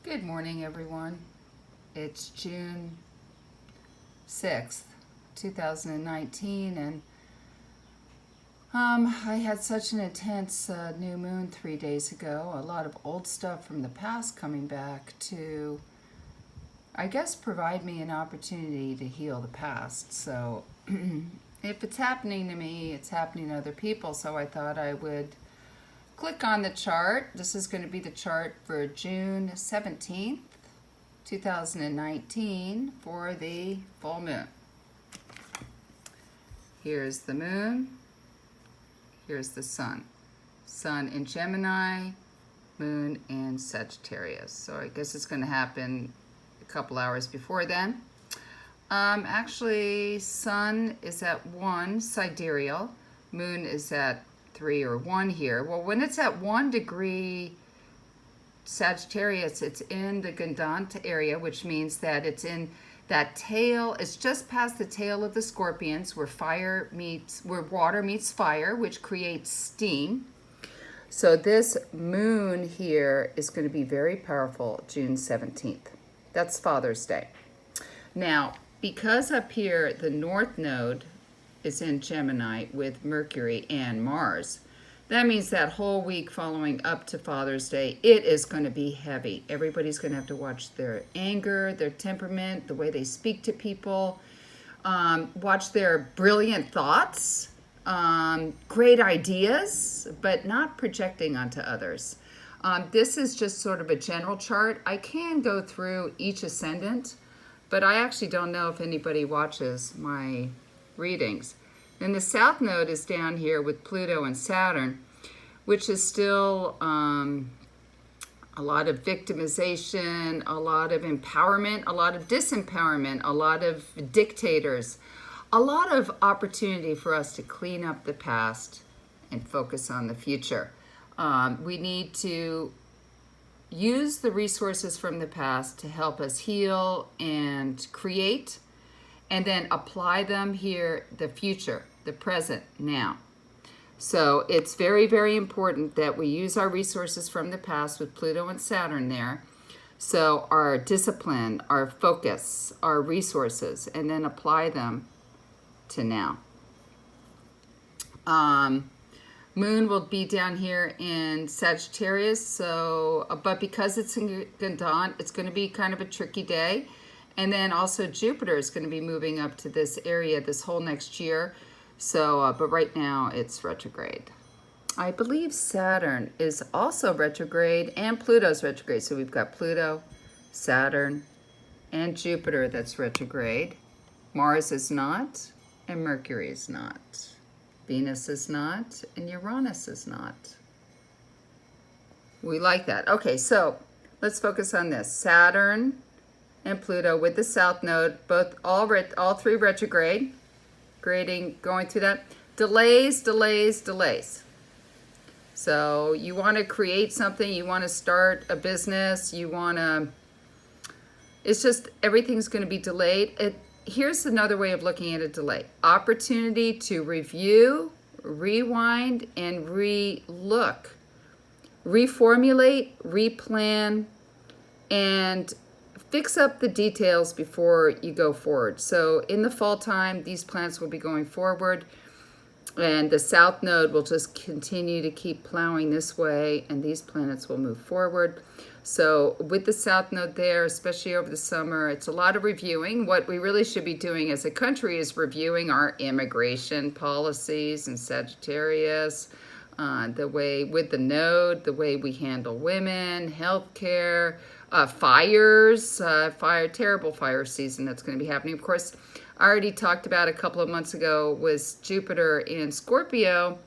Good morning, everyone. It's June 6th, 2019, and I had such an intense new moon 3 days ago. A lot of old stuff from the past coming back to, I guess, provide me an opportunity to heal the past. So if it's happening to me, it's happening to other people. So I thought I would click on the chart. This is going to be the chart for June 17th, 2019 for the full moon. Here's the moon. Here's the sun. Sun in Gemini, moon in Sagittarius. So I guess it's going to happen a couple hours before then. Actually, sun is at 1 sidereal. Moon is at 3 or 1 here. Well, when it's at 1 degree Sagittarius, it's in the Gandanta area, which means that it's in that tail. It's just past the tail of the Scorpions, where water meets fire, which creates steam. So this moon here is going to be very powerful, June 17th. That's Father's Day. Now, because up here the North Node is in Gemini with Mercury and Mars, that means that whole week following up to Father's Day, it is going to be heavy. Everybody's going to have to watch their anger, their temperament, the way they speak to people, watch their brilliant thoughts, great ideas, but not projecting onto others. This is just sort of a general chart. I can go through each ascendant, but I actually don't know if anybody watches my readings. And the South Node is down here with Pluto and Saturn, which is still a lot of victimization, a lot of empowerment, a lot of disempowerment, a lot of dictators, a lot of opportunity for us to clean up the past and focus on the future. We need to use the resources from the past to help us heal and create, and then apply them here, the future, the present, now. So it's very, very important that we use our resources from the past with Pluto and Saturn there. So our discipline, our focus, our resources, and then apply them to now. Moon will be down here in Sagittarius, so but because it's in Gandant, it's going to be kind of a tricky day. And then also Jupiter is going to be moving up to this area this whole next year. So, but right now it's retrograde. I believe Saturn is also retrograde and Pluto's retrograde. So we've got Pluto, Saturn, and Jupiter that's retrograde. Mars is not, and Mercury is not. Venus is not, and Uranus is not. We like that. Okay, so let's focus on this. Saturn and Pluto with the South Node, all three retrograde, going through that. Delays. So you want to create something, you want to start a business, it's just everything's going to be delayed. Here's another way of looking at a delay. Opportunity to review, rewind, and re-look. Reformulate, replan, and fix up the details before you go forward. So in the fall time, these planets will be going forward, and the South Node will just continue to keep plowing this way, and these planets will move forward. So with the South Node there, especially over the summer, it's a lot of reviewing. What we really should be doing as a country is reviewing our immigration policies in Sagittarius, the way with the node, the way we handle women, healthcare, fires, terrible fire season that's going to be happening. Of course, I already talked about a couple of months ago was Jupiter in Scorpio.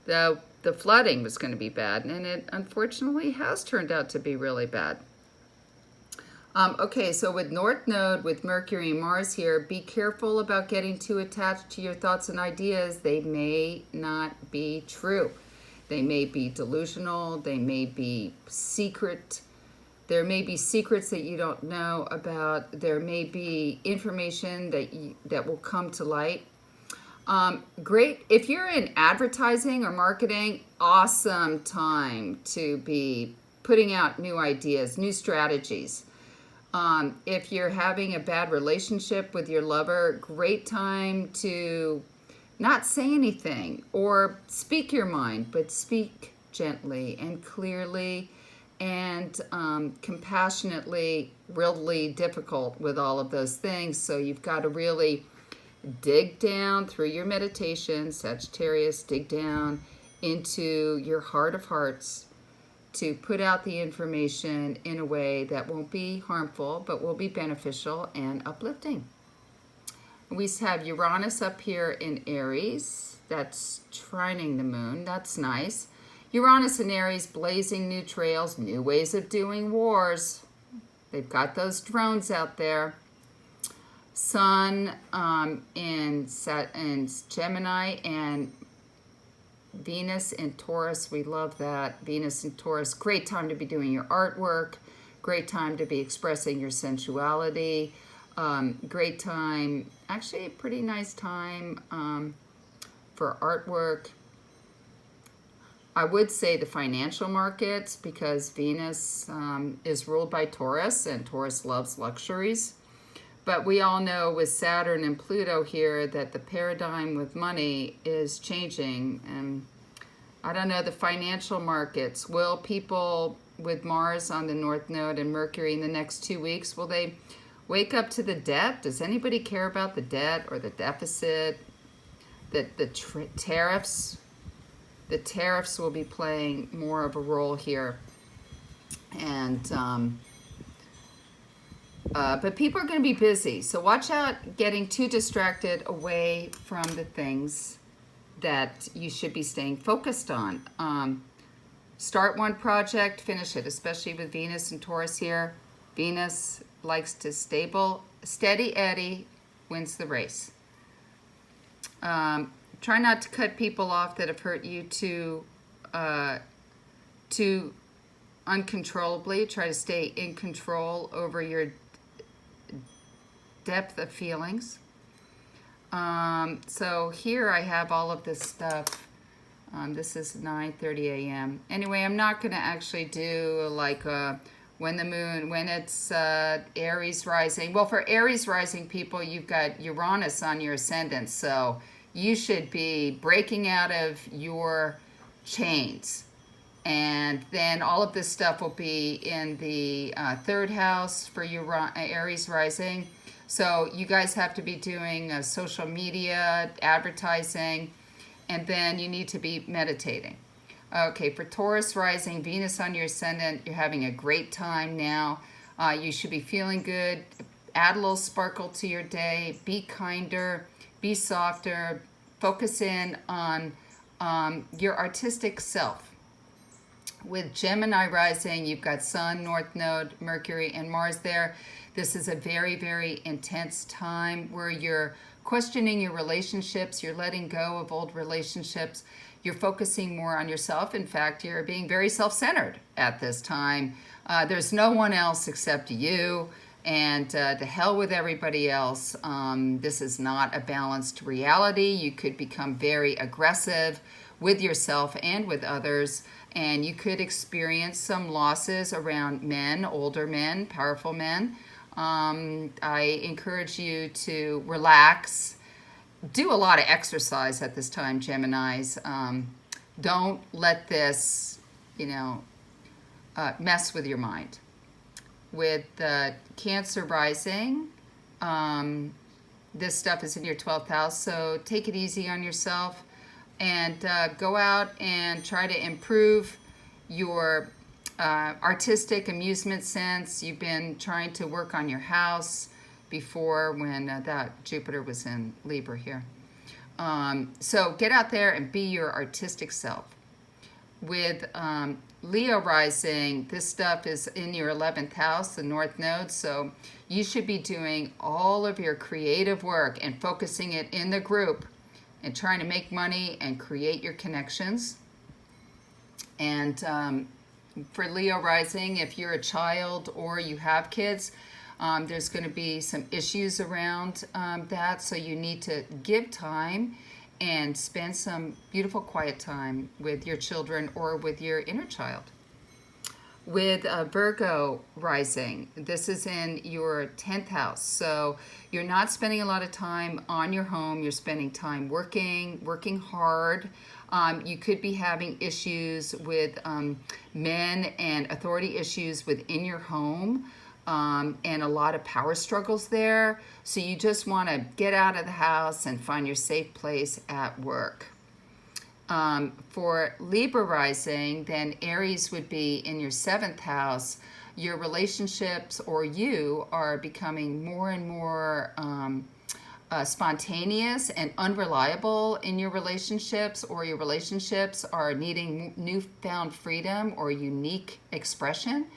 The flooding was going to be bad, and it unfortunately has turned out to be really bad. Okay, so with North Node, with Mercury and Mars here, be careful about getting too attached to your thoughts and ideas. They may not be true. They may be delusional. They may be secret. There may be secrets that you don't know about. There may be information that will come to light. Great. If you're in advertising or marketing, awesome time to be putting out new ideas, new strategies. If you're having a bad relationship with your lover, great time to not say anything or speak your mind, but speak gently and clearly and compassionately. Really difficult with all of those things. So you've got to really dig down through your meditation, Sagittarius, dig down into your heart of hearts to put out the information in a way that won't be harmful, but will be beneficial and uplifting. We have Uranus up here in Aries. That's trining the moon. That's nice. Uranus and Aries blazing new trails, new ways of doing wars. They've got those drones out there. Sun in Gemini and Venus in Taurus. We love that. Venus in Taurus. Great time to be doing your artwork. Great time to be expressing your sensuality. Great time, actually a pretty nice time for artwork. I would say the financial markets, because Venus is ruled by Taurus, and Taurus loves luxuries. But we all know with Saturn and Pluto here that the paradigm with money is changing. And I don't know, the financial markets, will people with Mars on the North Node and Mercury in the next 2 weeks, will they wake up to the debt? Does anybody care about the debt or the deficit? The tariffs? The tariffs will be playing more of a role here. And but people are going to be busy, so watch out getting too distracted away from the things that you should be staying focused on. Start one project, finish it, especially with Venus and Taurus here. Venus likes to steady Eddie wins the race. Try not to cut people off that have hurt you too uncontrollably. Try to stay in control over your depth of feelings. So here I have all of this stuff. This is 9:30 a.m. Anyway, I'm not going to actually do like when it's Aries rising. Well, for Aries rising people, you've got Uranus on your ascendant, so you should be breaking out of your chains. And then all of this stuff will be in the third house for your Aries rising. So you guys have to be doing social media, advertising, and then you need to be meditating. Okay, for Taurus rising, Venus on your ascendant, you're having a great time now. You should be feeling good. Add a little sparkle to your day. Be kinder. Be softer. Focus in on your artistic self. With Gemini rising, you've got Sun, North Node, Mercury, and Mars there. This is a very, very intense time where you're questioning your relationships. You're letting go of old relationships. You're focusing more on yourself. In fact, you're being very self-centered at this time. There's no one else except you. And to hell with everybody else. This is not a balanced reality. You could become very aggressive with yourself and with others, and you could experience some losses around men, older men, powerful men. I encourage you to relax. Do a lot of exercise at this time, Geminis. Don't let this, mess with your mind. With Cancer rising, this stuff is in your 12th house, so take it easy on yourself and go out and try to improve your artistic amusement sense. You've been trying to work on your house before when that Jupiter was in Libra here. So get out there and be your artistic self. With Leo rising, this stuff is in your 11th house, the North Node, so you should be doing all of your creative work and focusing it in the group and trying to make money and create your connections. And for Leo rising, if you're a child or you have kids, there's going to be some issues around that, so you need to give time and spend some beautiful quiet time with your children or with your inner child. With Virgo rising, this is in your 10th house. So you're not spending a lot of time on your home. You're spending time working hard. You could be having issues with men and authority issues within your home, and a lot of power struggles there. So you just want to get out of the house and find your safe place at work. For Libra rising, then Aries would be in your 7th house. Your relationships or you are becoming more and more spontaneous and unreliable in your relationships, or your relationships are needing newfound freedom or unique expression.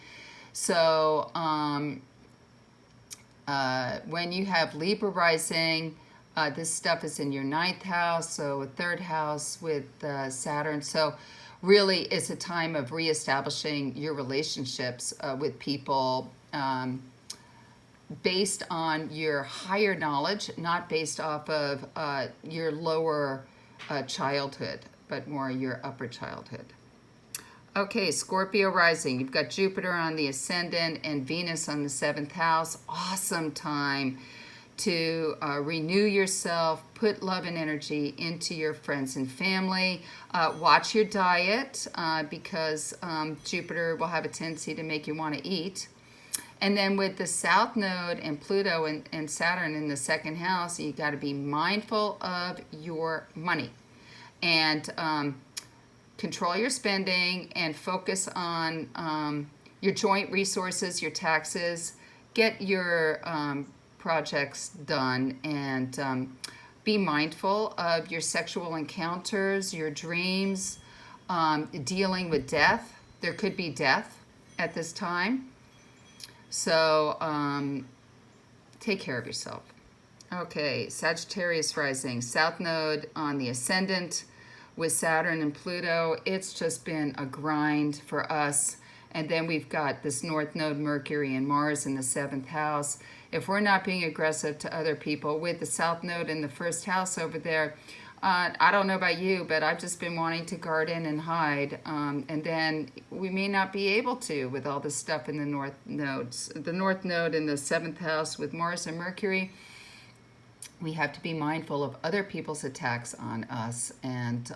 So when you have Libra rising, this stuff is in your 9th house, so a 3rd house with Saturn. So really it's a time of reestablishing your relationships with people based on your higher knowledge, not based off of your lower childhood, but more your upper childhood. Okay, Scorpio rising. You've got Jupiter on the ascendant and Venus on the 7th house. Awesome time to renew yourself, put love and energy into your friends and family. Watch your diet because Jupiter will have a tendency to make you want to eat. And then with the South Node and Pluto and Saturn in the 2nd house, you got to be mindful of your money and control your spending and focus on your joint resources, your taxes. Get your projects done, and be mindful of your sexual encounters, your dreams, dealing with death. There could be death at this time. So take care of yourself. Okay, Sagittarius rising. South Node on the ascendant with Saturn and Pluto. It's just been a grind for us. And then we've got this North Node, Mercury and Mars in the 7th house. If we're not being aggressive to other people with the South Node in the 1st house over there, I don't know about you, but I've just been wanting to garden and hide. And then we may not be able to with all this stuff in the North Nodes. The North Node in the 7th house with Mars and Mercury, we have to be mindful of other people's attacks on us and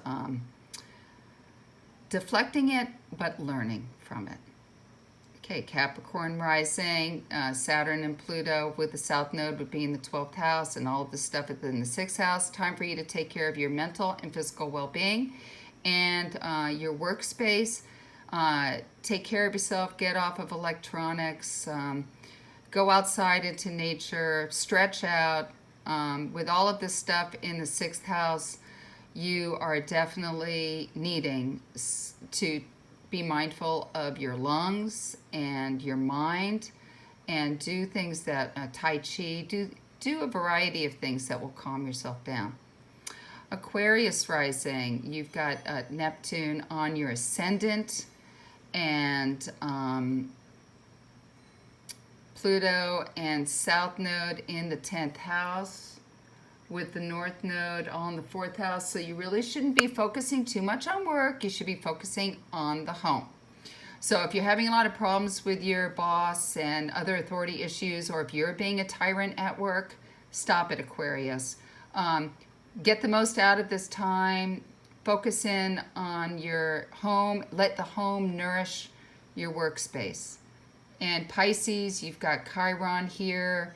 deflecting it, but learning from it. Okay, Capricorn rising, Saturn and Pluto with the South Node would be in the 12th house, and all of this stuff is in the 6th house. Time for you to take care of your mental and physical well-being and your workspace. Take care of yourself, get off of electronics, go outside into nature, stretch out. With all of this stuff in the 6th house, you are definitely needing to be mindful of your lungs and your mind, and do things that Tai Chi, do a variety of things that will calm yourself down. Aquarius rising, you've got Neptune on your ascendant and Pluto and South Node in the 10th house with the North Node on the 4th house. So you really shouldn't be focusing too much on work. You should be focusing on the home. So if you're having a lot of problems with your boss and other authority issues, or if you're being a tyrant at work, stop it, Aquarius. Get the most out of this time. Focus in on your home. Let the home nourish your workspace. And Pisces, you've got Chiron here.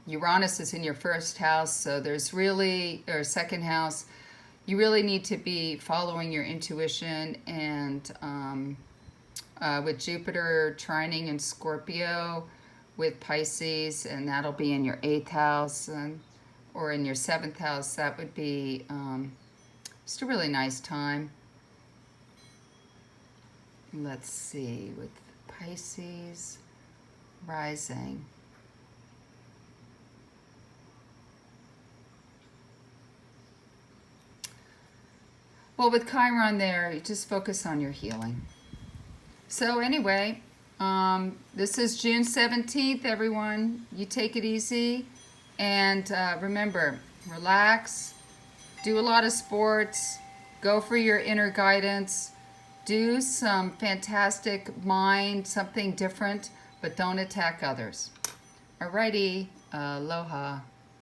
Uranus is in your 1st house, so there's really, or 2nd house, you really need to be following your intuition, and with Jupiter trining in Scorpio with Pisces, and that'll be in your 8th house, or in your 7th house, that would be just a really nice time. Let's see, with Pisces rising. Well, with Chiron there, you just focus on your healing. So anyway, this is June 17th, everyone. You take it easy. And remember, relax, do a lot of sports, go for your inner guidance, do some fantastic mind, something different, but don't attack others. Alrighty, aloha.